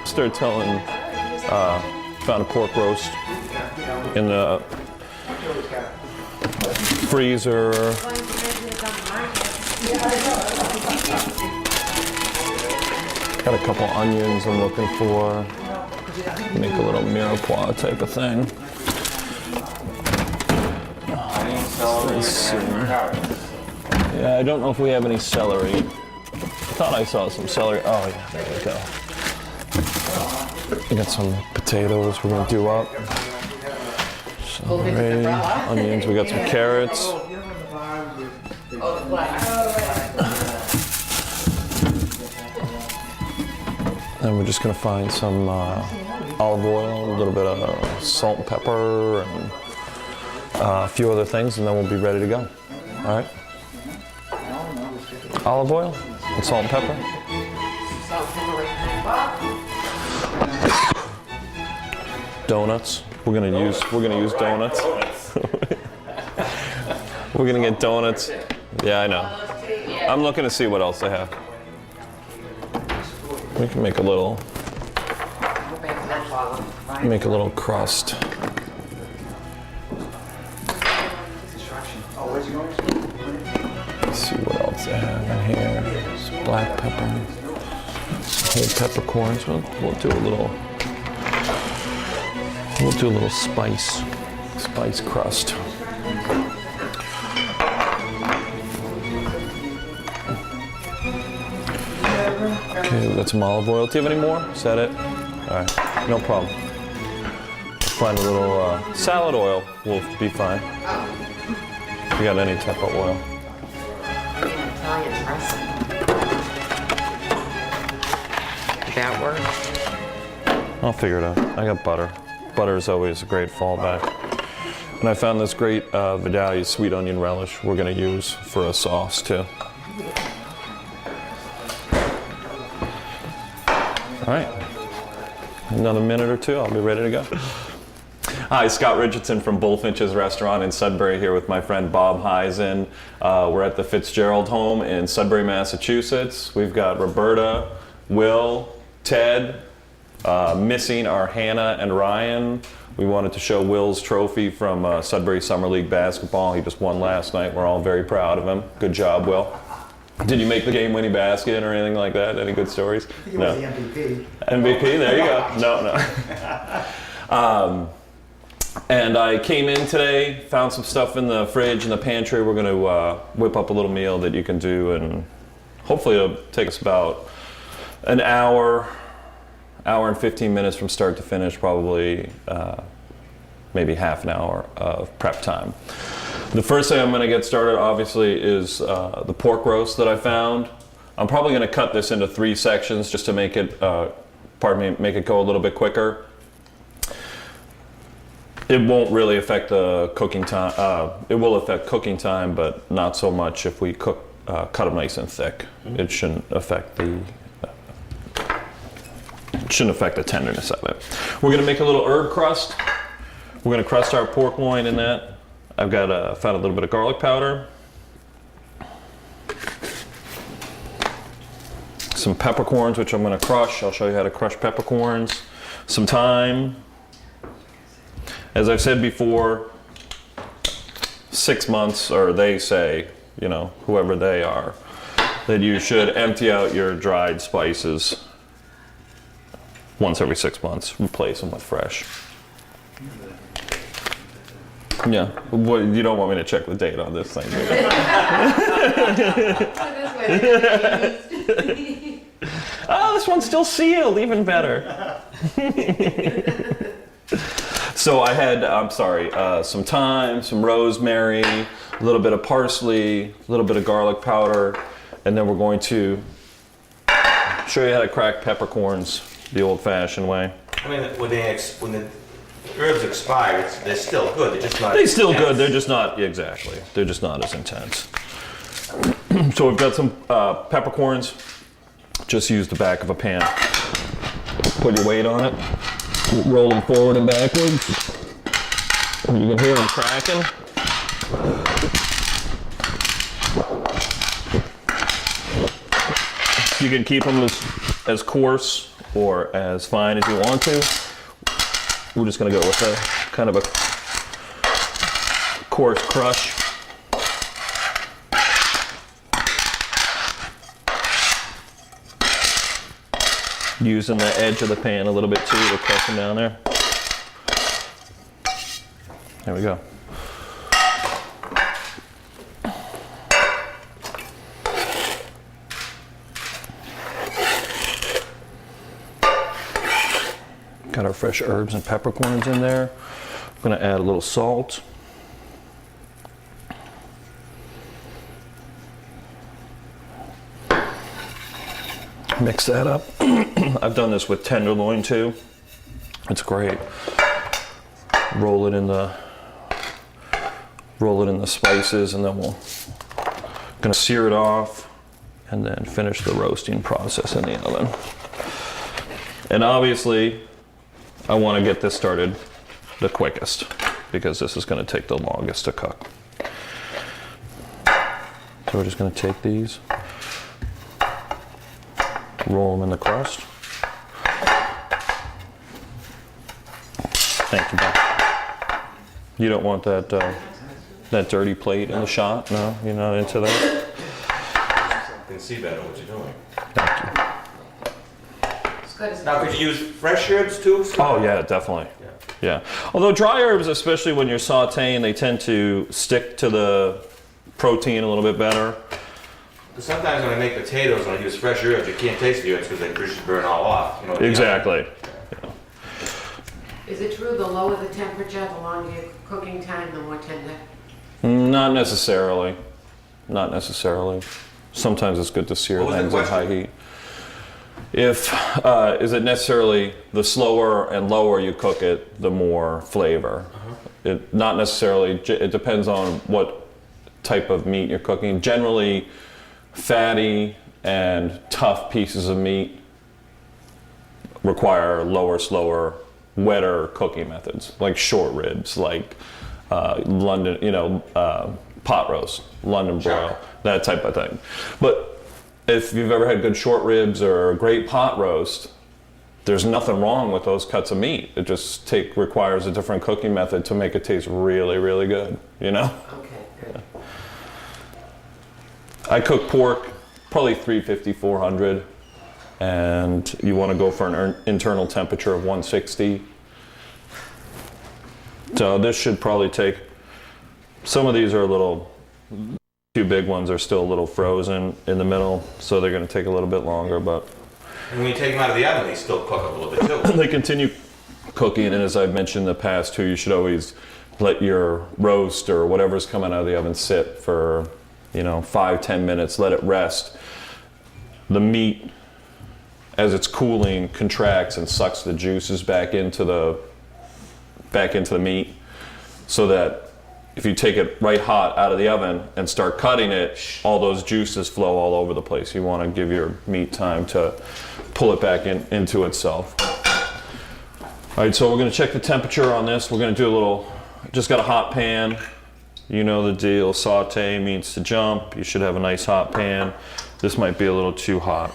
Started telling, found a pork roast in the freezer. Got a couple onions I'm looking for. Make a little mirepoix type of thing. Let's see. Yeah, I don't know if we have any celery. Thought I saw some celery. Oh yeah, there we go. We got some potatoes we're gonna do up. Celery, onions, we got some carrots. And we're just gonna find some olive oil, a little bit of salt and pepper, and a few other things, and then we'll be ready to go. All right? Olive oil and salt and pepper. Donuts. We're gonna use donuts. We're gonna get donuts. Yeah, I know. I'm looking to see what else they have. We can make a little crust. Let's see what else they have in here. Some black pepper, whole peppercorns. We'll do a little spice crust. Okay, we got some olive oil. Do you have any more? Is that it? All right, no problem. Find a little salad oil. Will be fine. If you got any type of oil. Italian dressing. Did that work? I'll figure it out. I got butter. Butter is always a great fallback. And I found this great Vidalia sweet onion relish we're going to use for a sauce too. All right. Another minute or two, I'll be ready to go. Hi, Scott Richardson from Bullfinch's Restaurant in Sudbury here with my friend Bob Heisen. We're at the Fitzgerald home in Sudbury, Massachusetts. We've got Roberta, Will, Ted, missing are Hannah and Ryan. We wanted to show Will's trophy from Sudbury Summer League basketball. He just won last night. We're all very proud of him. Good job, Will. Did you make the game-winning basket or anything like that? Any good stories? I think it was the MVP. MVP, there you go. No. And I came in today, found some stuff in the fridge and the pantry. We're going to whip up a little meal that you can do, and hopefully it'll take us about an hour and 15 minutes from start to finish, probably maybe half an hour of prep time. The first thing I'm going to get started, obviously, is the pork roast that I found. I'm probably going to cut this into 3 sections just to make it, make it go a little bit quicker. It won't really affect the cooking time. It will affect cooking time, but not so much if we cut them nice and thick. It shouldn't affect the tenderness of it. We're going to make a little herb crust. We're going to crust our pork loin in that. I've got found a little bit of garlic powder, some peppercorns, which I'm going to crush. I'll show you how to crush peppercorns. Some thyme. As I've said before, 6 months, or they say, you know, whoever they are, that you should empty out your dried spices once every 6 months. Replace them with fresh. Yeah, well, you don't want me to check the date on this thing, do you? Oh, this one's still sealed, even better. So I had, some thyme, some rosemary, a little bit of parsley, a little bit of garlic powder, and then we're going to show you how to crack peppercorns the old-fashioned way. I mean, when the herbs expire, they're still good. They're just not. They're still good. They're just not exactly. They're just not as intense. So we've got some peppercorns. Just use the back of a pan. Put your weight on it. Roll them forward and backwards. You can hear them cracking. You can keep them as coarse or as fine as you want to. We're just gonna go with a kind of a coarse crush. Using the edge of the pan a little bit too to crush them down there. There we go. Got our fresh herbs and peppercorns in there. I'm gonna add a little salt. Mix that up. I've done this with tenderloin too. It's great. Roll it in the spices, and then gonna sear it off and then finish the roasting process in the oven. And obviously, I want to get this started the quickest because this is going to take the longest to cook. So we're just going to take these, roll them in the crust. Thank you, Bob. You don't want that that dirty plate in the shot? No, you're not into that? I can see better what you're doing. Thank you. It's good as Now, could you use fresh herbs too? Oh yeah, definitely. Yeah. Although dry herbs, especially when you're sauteing, they tend to stick to the protein a little bit better. Sometimes when I make potatoes and I use fresh herbs, you can't taste the herbs because they just burn all off. You know, Exactly. Is it true the lower the temperature, the longer your cooking time, the more tender? Not necessarily. Not necessarily. Sometimes it's good to sear What was the things at high question? heat. If is it necessarily the slower and lower you cook it, the more flavor? It not necessarily. It depends on what type of meat you're cooking. Generally, fatty and tough pieces of meat require lower, slower, wetter cooking methods, like short ribs, like London, pot roast, London broil, that type of thing. But if you've ever had good short ribs or a great pot roast, there's nothing wrong with those cuts of meat. It just requires a different cooking method to make it taste really, really good, you know? Okay, good. I cook pork probably 350, 400, and you want to go for an internal temperature of 160. So this should probably take, some of these are a little, two big ones are still a little frozen in the middle, so they're going to take a little bit longer, but And when you take them out of the oven, they still cook a little bit too. they continue cooking. And as I've mentioned in the past too, you should always let your roast or whatever's coming out of the oven sit for 5-10 minutes, let it rest. The meat, as it's cooling, contracts and sucks the juices back into the meat, so that if you take it right hot out of the oven and start cutting it, all those juices flow all over the place. You want to give your meat time to pull it back into itself. All right, so we're going to check the temperature on this. We're going to do a little, just got a hot pan. You know the deal, saute means to jump. You should have a nice hot pan. This might be a little too hot.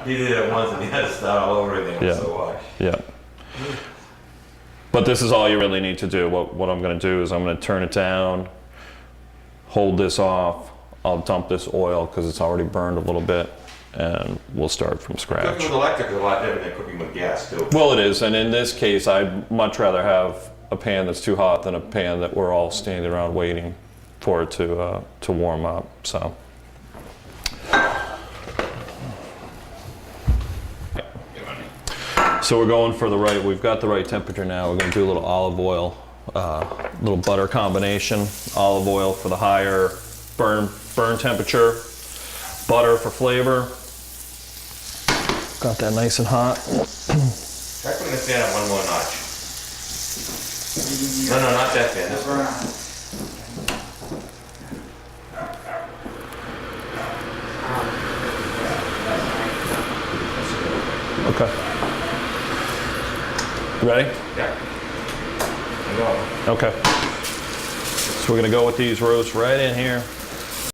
You did it once and you had to start all over again. Yeah. So why? Yeah. But this is all you really need to do. What I'm going to do is I'm going to turn it down, hold this off. I'll dump this oil because it's already burned a little bit, and we'll start from scratch. Cooking with electric is a lot different than cooking with gas too. Well, it is, and in this case, I'd much rather have a pan that's too hot than a pan that we're all standing around waiting for it to warm up. So. So we're going for we've got the right temperature now. We're going to do a little olive oil, little butter combination. Olive oil for the higher burn temperature. Butter for flavor. Got that nice and hot. Try putting the fan up one more notch. No, not that fan. This one. Okay. You ready? Yeah. I'm going. Okay. So we're gonna go with these roasts right in here.